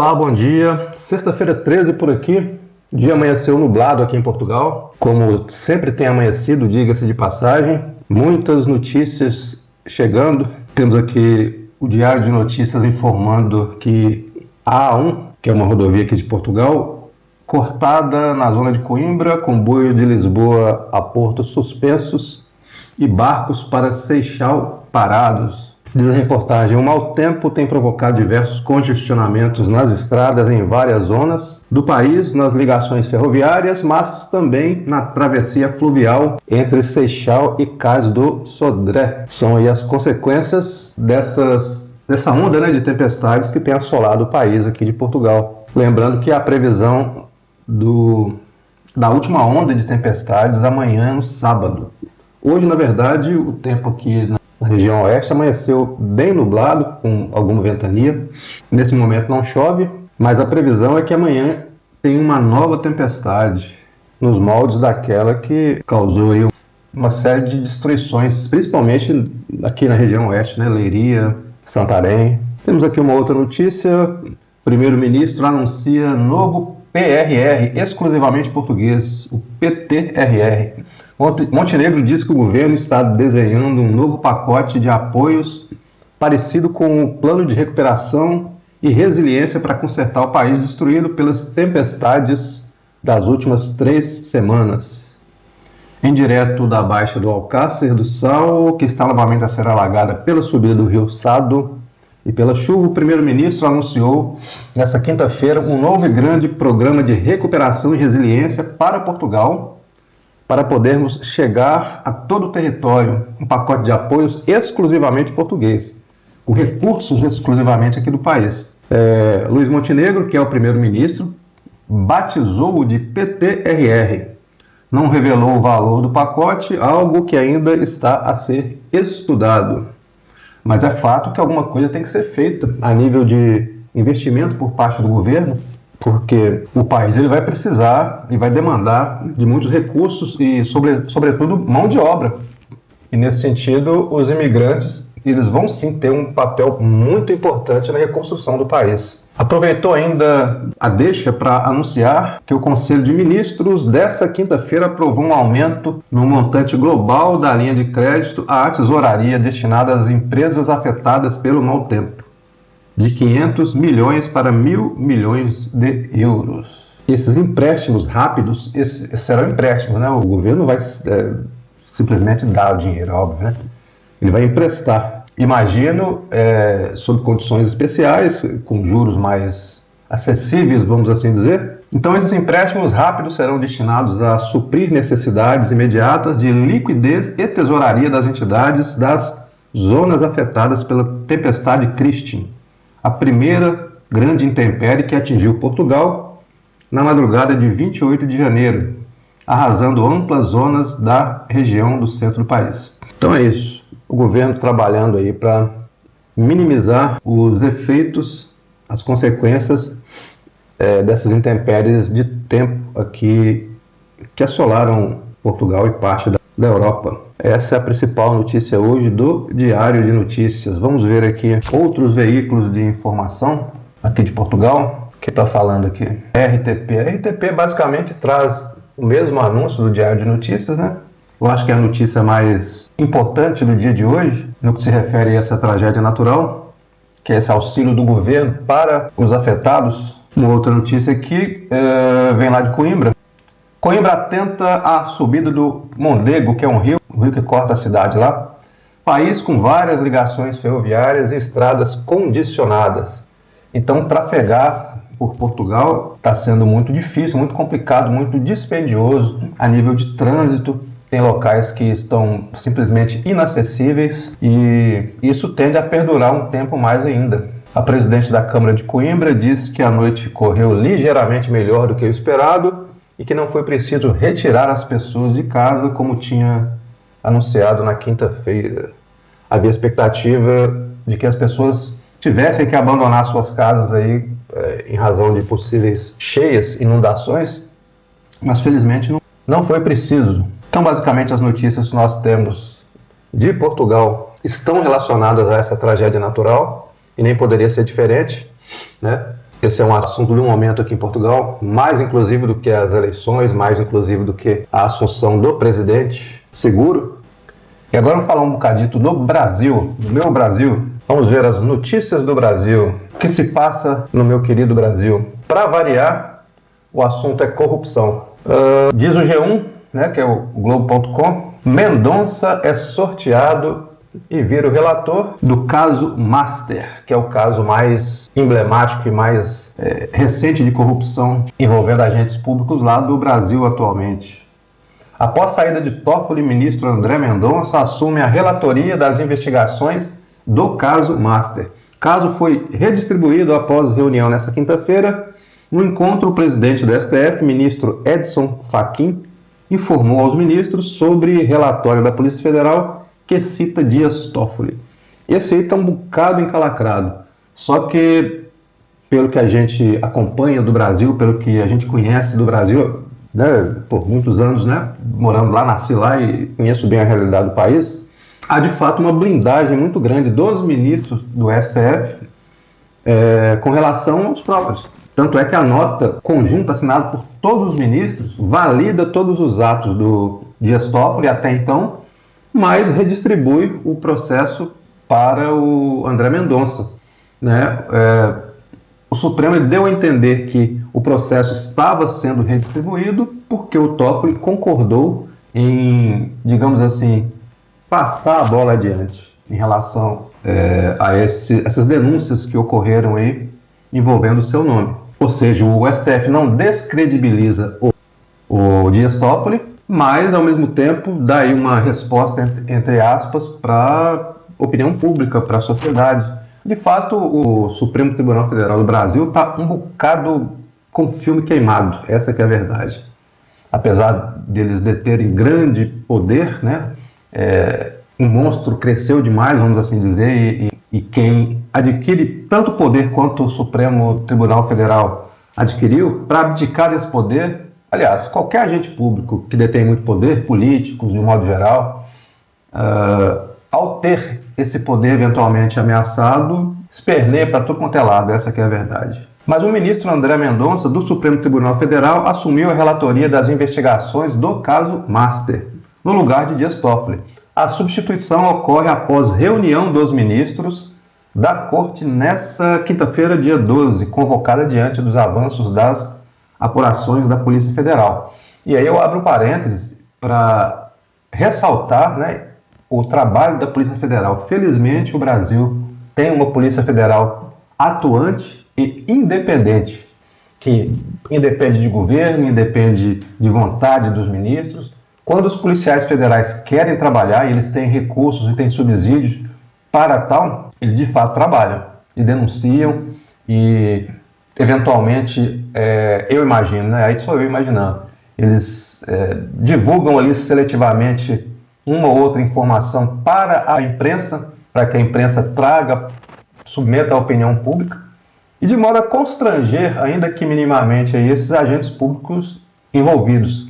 Olá, bom dia. Sexta-feira 13 por aqui. O dia amanheceu nublado aqui em Portugal, como sempre tem amanhecido, diga-se de passagem. Muitas notícias chegando. Temos aqui o Diário de Notícias informando que a A1, que é uma rodovia aqui de Portugal, cortada na zona de Coimbra, comboio de Lisboa a Porto suspensos e barcos para Seixal parados. Diz a reportagem, o mau tempo tem provocado diversos congestionamentos nas estradas em várias zonas do país, nas ligações ferroviárias, mas também na travessia fluvial entre Seixal e Cais do Sodré. São aí as consequências dessa onda, de tempestades que tem assolado o país aqui de Portugal. Lembrando que a previsão da última onda de tempestades amanhã, no sábado. Hoje, na verdade, o tempo aqui na região oeste amanheceu bem nublado, com alguma ventania. Nesse momento não chove, mas a previsão é que amanhã tem uma nova tempestade nos moldes daquela que causou aí uma série de destruições, principalmente aqui na região oeste, Leiria, Santarém. Temos aqui uma outra notícia. O primeiro-ministro anuncia novo PRR, exclusivamente português, o PTRR. Montenegro diz que o governo está desenhando um novo pacote de apoios parecido com o plano de recuperação e resiliência para consertar o país destruído pelas tempestades das últimas 3 semanas. Em direto da Baixa do Alcácer do Sal, que está novamente a ser alagada pela subida do rio Sado e pela chuva, o primeiro-ministro anunciou nesta quinta-feira um novo e grande programa de recuperação e resiliência para Portugal, para podermos chegar a todo o território, um pacote de apoios exclusivamente português, com recursos exclusivamente aqui do país. Luís Montenegro, que é o primeiro-ministro, batizou-o de PTRR. Não revelou o valor do pacote, algo que ainda está a ser estudado. Mas é fato que alguma coisa tem que ser feita a nível de investimento por parte do governo, porque o país ele vai precisar e vai demandar de muitos recursos e, sobretudo, mão de obra. E, nesse sentido, os imigrantes eles vão sim ter um papel muito importante na reconstrução do país. Aproveitou ainda a deixa para anunciar que o Conselho de Ministros dessa quinta-feira aprovou um aumento no montante global da linha de crédito à tesouraria destinada às empresas afetadas pelo mau tempo, de 500 milhões para 1.000 milhões de euros. Esses empréstimos rápidos, serão empréstimos, O governo vai simplesmente dar o dinheiro, óbvio, Ele vai emprestar. Imagino, sob condições especiais, com juros mais acessíveis, vamos assim dizer. Então, esses empréstimos rápidos serão destinados a suprir necessidades imediatas de liquidez e tesouraria das entidades das zonas afetadas pela tempestade Christine, a primeira grande intempérie que atingiu Portugal na madrugada de 28 de janeiro, arrasando amplas zonas da região do centro do país. Então é isso. O governo trabalhando aí para minimizar os efeitos, as consequências dessas intempéries de tempo aqui que assolaram Portugal e parte da Europa. Essa é a principal notícia hoje do Diário de Notícias. Vamos ver aqui outros veículos de informação aqui de Portugal. O que está falando aqui? RTP. A RTP basicamente traz o mesmo anúncio do Diário de Notícias, Eu acho que é a notícia mais importante do dia de hoje, no que se refere a essa tragédia natural, que é esse auxílio do governo para os afetados. Uma outra notícia aqui vem lá de Coimbra. Coimbra atenta à subida do Mondego, que é um rio que corta a cidade lá. País com várias ligações ferroviárias e estradas condicionadas. Então, trafegar por Portugal está sendo muito difícil, muito complicado, muito dispendioso a nível de trânsito. Tem locais que estão simplesmente inacessíveis e isso tende a perdurar um tempo mais ainda. A presidente da Câmara de Coimbra disse que a noite correu ligeiramente melhor do que o esperado e que não foi preciso retirar as pessoas de casa como tinha anunciado na quinta-feira. Havia expectativa de que as pessoas tivessem que abandonar suas casas aí em razão de possíveis cheias, inundações, mas felizmente não foi preciso. Então, basicamente, as notícias que nós temos de Portugal estão relacionadas a essa tragédia natural e nem poderia ser diferente, Esse é um assunto do momento aqui em Portugal, mais inclusive do que as eleições, mais inclusive do que a assunção do presidente seguro. E agora vamos falar um bocadito do Brasil, do meu Brasil. Vamos ver as notícias do Brasil. O que se passa no meu querido Brasil? Para variar, o assunto é corrupção. Diz o G1, né, que é o Globo.com, Mendonça é sorteado e vira o relator do caso Master, que é o caso mais emblemático e mais recente de corrupção envolvendo agentes públicos lá do Brasil atualmente. Após saída de Toffoli, o ministro André Mendonça assume a relatoria das investigações do caso Master. O caso foi redistribuído após reunião nesta quinta-feira. No encontro, o presidente do STF, ministro Edson Fachin, informou aos ministros sobre relatório da Polícia Federal que cita Dias Toffoli. Esse aí está um bocado encalacrado. Só que, pelo que a gente acompanha do Brasil, pelo que a gente conhece do Brasil, né, por muitos anos, né, morando lá, nasci lá e conheço bem a realidade do país, há de fato uma blindagem muito grande dos ministros do STF com relação aos próprios. Tanto é que a nota conjunta assinada por todos os ministros valida todos os atos do Dias Toffoli até então, mas redistribui o processo para o André Mendonça, né? O Supremo deu a entender que o processo estava sendo redistribuído porque o Toffoli concordou em, digamos assim, passar a bola adiante em relação a essas denúncias que ocorreram aí envolvendo o seu nome. Ou seja, o STF não descredibiliza o Dias Toffoli, mas, ao mesmo tempo, dá aí uma resposta, entre aspas, para a opinião pública, para a sociedade. De fato, o Supremo Tribunal Federal do Brasil está um bocado com filme queimado, essa que é a verdade. Apesar deles deterem grande poder, né, o monstro cresceu demais, vamos assim dizer, e quem adquire tanto poder quanto o Supremo Tribunal Federal adquiriu, para abdicar desse poder, aliás, qualquer agente público que detém muito poder, políticos de um modo geral, ao ter esse poder eventualmente ameaçado, esperneia para tudo quanto é lado, essa que é a verdade. Mas o ministro André Mendonça, do Supremo Tribunal Federal, assumiu a relatoria das investigações do caso Master, no lugar de Dias Toffoli. A substituição ocorre após reunião dos ministros da Corte nessa quinta-feira, dia 12, convocada diante dos avanços das apurações da Polícia Federal. E aí eu abro parênteses para ressaltar, né, o trabalho da Polícia Federal. Felizmente o Brasil tem uma Polícia Federal atuante e independente, que independe de governo, independe de vontade dos ministros. Quando os policiais federais querem trabalhar e eles têm recursos e têm subsídios para tal, eles de fato trabalham e denunciam e eventualmente, eu imagino, né? Aí sou eu imaginando, eles divulgam ali seletivamente uma ou outra informação para a imprensa, para que a imprensa traga, submeta à opinião pública, e de modo a constranger, ainda que minimamente, aí, esses agentes públicos envolvidos.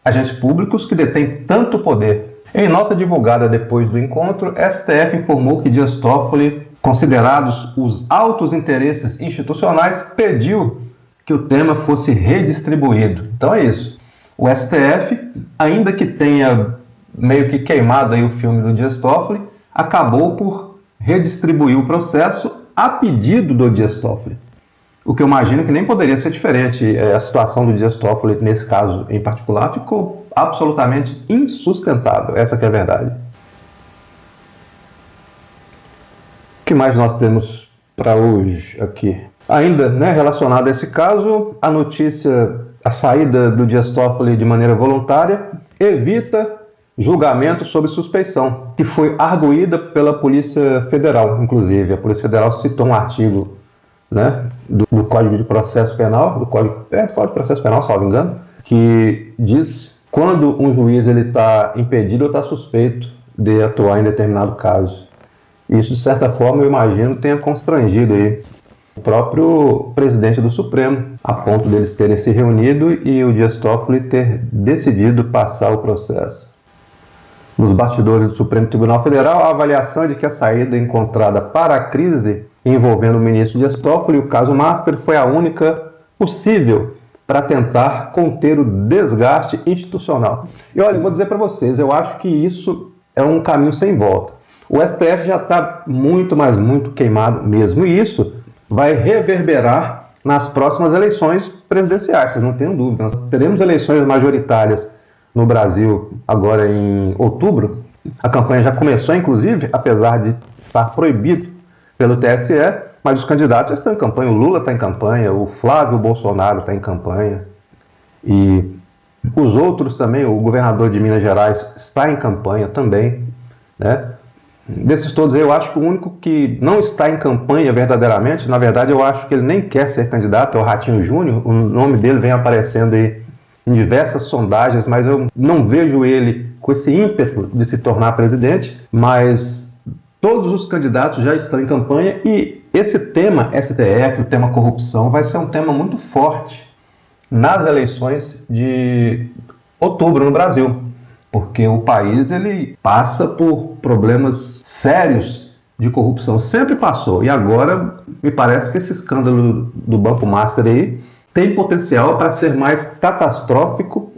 Agentes públicos que detêm tanto poder. Em nota divulgada depois do encontro, STF informou que Dias Toffoli, considerados os altos interesses institucionais, pediu que o tema fosse redistribuído. Então é isso. O STF, ainda que tenha meio que queimado aí o filme do Dias Toffoli, acabou por redistribuir o processo a pedido do Dias Toffoli. O que eu imagino que nem poderia ser diferente. A situação do Dias Toffoli, nesse caso em particular, ficou absolutamente insustentável. Essa que é a verdade. O que mais nós temos para hoje aqui? Ainda, né, relacionado a esse caso, a notícia, a saída do Dias Toffoli de maneira voluntária evita julgamento sob suspeição, que foi arguída pela Polícia Federal, inclusive. A Polícia Federal citou um artigo, né, do Código de Processo Penal, do Código de Processo Penal, salvo engano, que diz quando um juiz está impedido ou está suspeito de atuar em determinado caso. Isso, de certa forma, eu imagino, tenha constrangido aí o próprio presidente do Supremo, a ponto deles terem se reunido e o Dias Toffoli ter decidido passar o processo. Nos bastidores do Supremo Tribunal Federal, a avaliação é de que a saída encontrada para a crise envolvendo o ministro Dias Toffoli, o caso Master foi a única possível para tentar conter o desgaste institucional. E olha, eu vou dizer para vocês, eu acho que isso é um caminho sem volta. O STF já está muito, mas muito queimado mesmo, e isso vai reverberar nas próximas eleições presidenciais, vocês não tenham dúvida. Nós teremos eleições majoritárias no Brasil agora em outubro. A campanha já começou, inclusive, apesar de estar proibido pelo TSE, mas os candidatos já estão em campanha. O Lula está em campanha, o Flávio Bolsonaro está em campanha, e os outros também, o governador de Minas Gerais está em campanha também, né? Desses todos aí, eu acho que o único que não está em campanha verdadeiramente, na verdade eu acho que ele nem quer ser candidato, é o Ratinho Júnior. O nome dele vem aparecendo aí em diversas sondagens, mas eu não vejo ele com esse ímpeto de se tornar presidente. Mas todos os candidatos já estão em campanha, e esse tema STF, o tema corrupção, vai ser um tema muito forte nas eleições de outubro no Brasil, porque o país ele passa por problemas sérios de corrupção, sempre passou, e agora me parece que esse escândalo do Banco Master aí tem potencial para ser mais catastrófico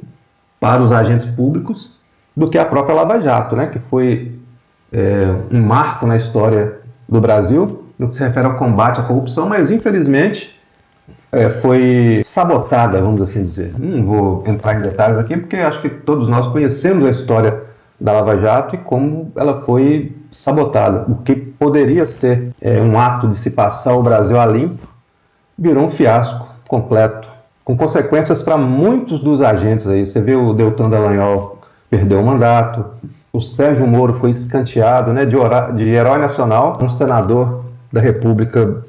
para os agentes públicos do que a própria Lava Jato, né, que foi um marco na história do Brasil no que se refere ao combate à corrupção, mas infelizmente foi sabotada, vamos assim dizer. Não vou entrar em detalhes aqui, porque acho que todos nós conhecemos a história da Lava Jato e como ela foi sabotada. O que poderia ser um ato de se passar o Brasil a limpo virou um fiasco completo, com consequências para muitos dos agentes aí. Você vê o Deltan Dallagnol perdeu o mandato, o Sérgio Moro foi escanteado, né, de herói nacional, um senador da República,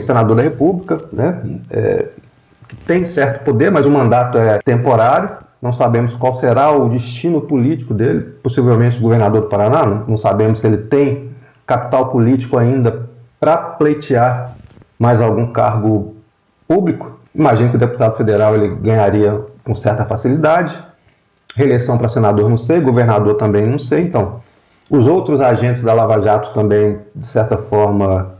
senador da República, né, que tem certo poder, mas o mandato é temporário, não sabemos qual será o destino político dele, possivelmente governador do Paraná, não sabemos se ele tem capital político ainda para pleitear mais algum cargo público. Imagino que o deputado federal ele ganharia com certa facilidade, reeleição para senador não sei, governador também não sei. Então, os outros agentes da Lava Jato também, de certa forma,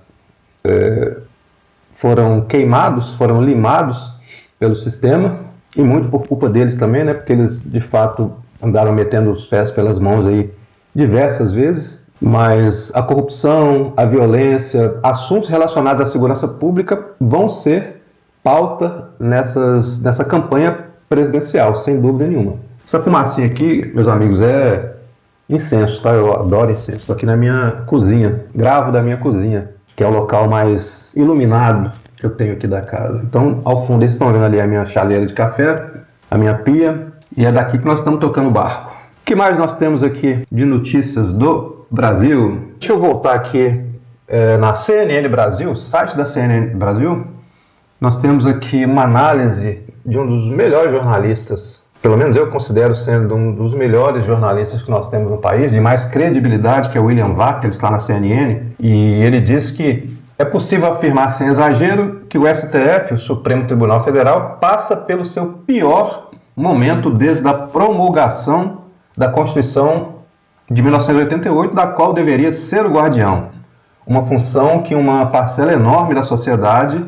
foram queimados, foram limados pelo sistema, e muito por culpa deles também, né? Porque eles de fato andaram metendo os pés pelas mãos aí diversas vezes. Mas a corrupção, a violência, assuntos relacionados à segurança pública vão ser pauta nessa campanha presidencial, sem dúvida nenhuma. Essa fumacinha aqui, meus amigos, é incenso, tá? Eu adoro incenso. Estou aqui na minha cozinha, gravo da minha cozinha, que é o local mais iluminado que eu tenho aqui da casa. Então, ao fundo, vocês estão vendo ali a minha chaleira de café, a minha pia, e é daqui que nós estamos tocando o barco. O que mais nós temos aqui de notícias do Brasil? Deixa eu voltar aqui na CNN Brasil, site da CNN Brasil. Nós temos aqui uma análise de um dos melhores jornalistas, pelo menos eu considero sendo um dos melhores jornalistas que nós temos no país, de mais credibilidade, que é o William Vac, ele está na CNN, e ele diz que é possível afirmar sem exagero que o STF, o Supremo Tribunal Federal, passa pelo seu pior momento desde a promulgação da Constituição de 1988, da qual deveria ser o guardião. Uma função que uma parcela enorme da sociedade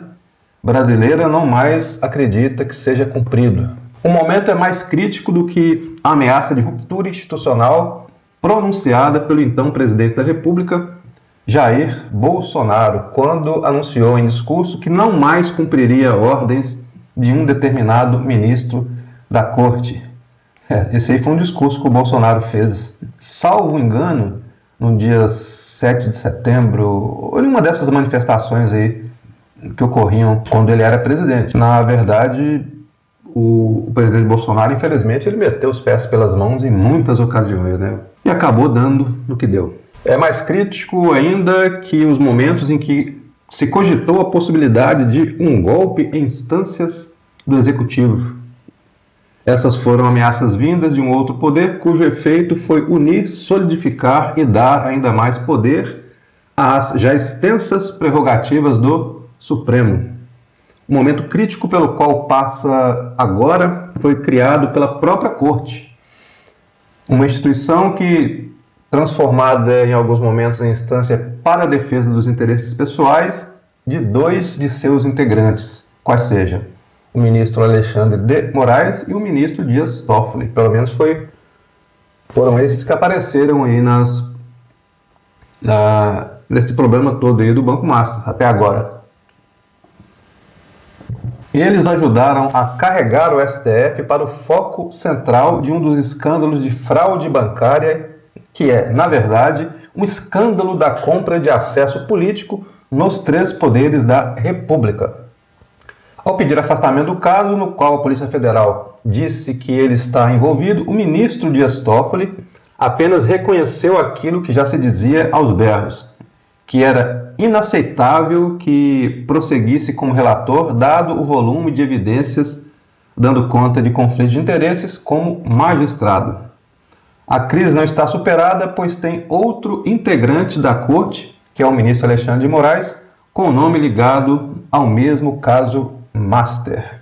brasileira não mais acredita que seja cumprido. O momento é mais crítico do que a ameaça de ruptura institucional pronunciada pelo então presidente da República, Jair Bolsonaro, quando anunciou em discurso que não mais cumpriria ordens de um determinado ministro da Corte. Esse aí foi um discurso que o Bolsonaro fez, salvo engano, no dia 7 de setembro, ou em uma dessas manifestações aí que ocorriam quando ele era presidente. Na verdade, o presidente Bolsonaro, infelizmente, ele meteu os pés pelas mãos em muitas ocasiões, né? E acabou dando no que deu. É mais crítico ainda que os momentos em que se cogitou a possibilidade de um golpe em instâncias do Executivo. Essas foram ameaças vindas de um outro poder, cujo efeito foi unir, solidificar e dar ainda mais poder às já extensas prerrogativas do Supremo. O momento crítico pelo qual passa agora foi criado pela própria Corte, uma instituição que transformada em alguns momentos em instância para a defesa dos interesses pessoais de dois de seus integrantes, quais sejam o ministro Alexandre de Moraes e o ministro Dias Toffoli. Pelo menos foram esses que apareceram aí nesse problema todo aí do Banco Master, até agora. Eles ajudaram a carregar o STF para o foco central de um dos escândalos de fraude bancária, que é, na verdade, um escândalo da compra de acesso político nos três poderes da República. Ao pedir afastamento do caso, no qual a Polícia Federal disse que ele está envolvido, o ministro Dias Toffoli apenas reconheceu aquilo que já se dizia aos berros, que era inaceitável que prosseguisse como relator, dado o volume de evidências dando conta de conflitos de interesses como magistrado. A crise não está superada, pois tem outro integrante da corte, que é o ministro Alexandre de Moraes, com o nome ligado ao mesmo caso Master.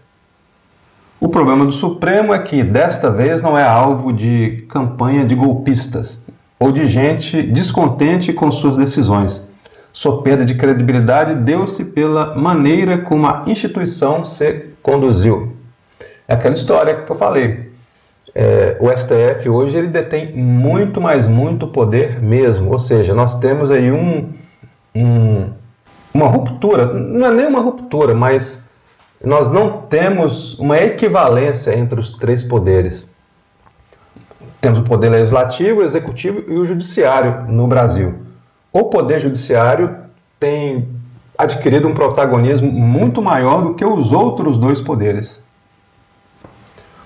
O problema do Supremo é que desta vez não é alvo de campanha de golpistas ou de gente descontente com suas decisões. Sua perda de credibilidade deu-se pela maneira como a instituição se conduziu. É aquela história que eu falei. O STF hoje ele detém muito, mas muito poder mesmo. Ou seja, nós temos aí uma ruptura, não é nem uma ruptura, mas nós não temos uma equivalência entre os três poderes. Temos o poder legislativo, o executivo e o judiciário no Brasil. O poder judiciário tem adquirido um protagonismo muito maior do que os outros dois poderes.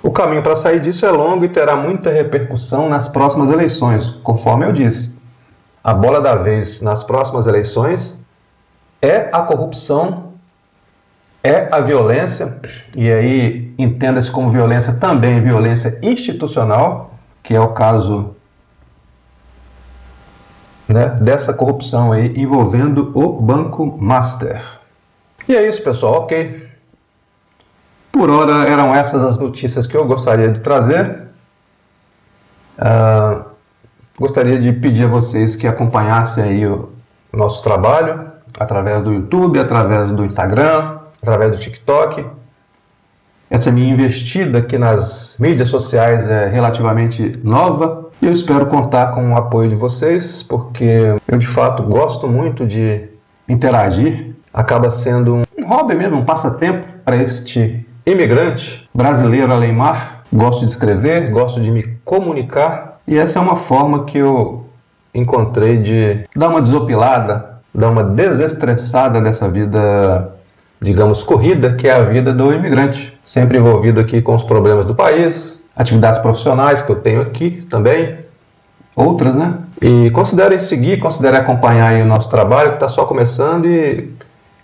O caminho para sair disso é longo e terá muita repercussão nas próximas eleições, conforme eu disse. A bola da vez nas próximas eleições é a corrupção, é a violência, e aí entenda-se como violência também violência institucional, que é o caso dessa corrupção aí envolvendo o Banco Master. E é isso, pessoal, ok? Por hora eram essas as notícias que eu gostaria de trazer. Gostaria de pedir a vocês que acompanhassem aí o nosso trabalho através do YouTube, através do Instagram, através do TikTok. Essa minha investida aqui nas mídias sociais é relativamente nova e eu espero contar com o apoio de vocês, porque eu de fato gosto muito de interagir. Acaba sendo um hobby mesmo, um passatempo para este imigrante brasileiro além mar. Gosto de escrever, gosto de me comunicar e essa é uma forma que eu encontrei de dar uma desopilada, dar uma desestressada dessa vida, digamos, corrida, que é a vida do imigrante, sempre envolvido aqui com os problemas do país, atividades profissionais que eu tenho aqui também, outras, né? E considerem seguir, considerem acompanhar aí o nosso trabalho, que está só começando e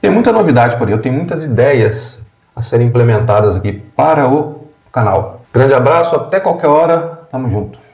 tem muita novidade por aí, eu tenho muitas ideias a serem implementadas aqui para o canal. Grande abraço, até qualquer hora, tamo junto.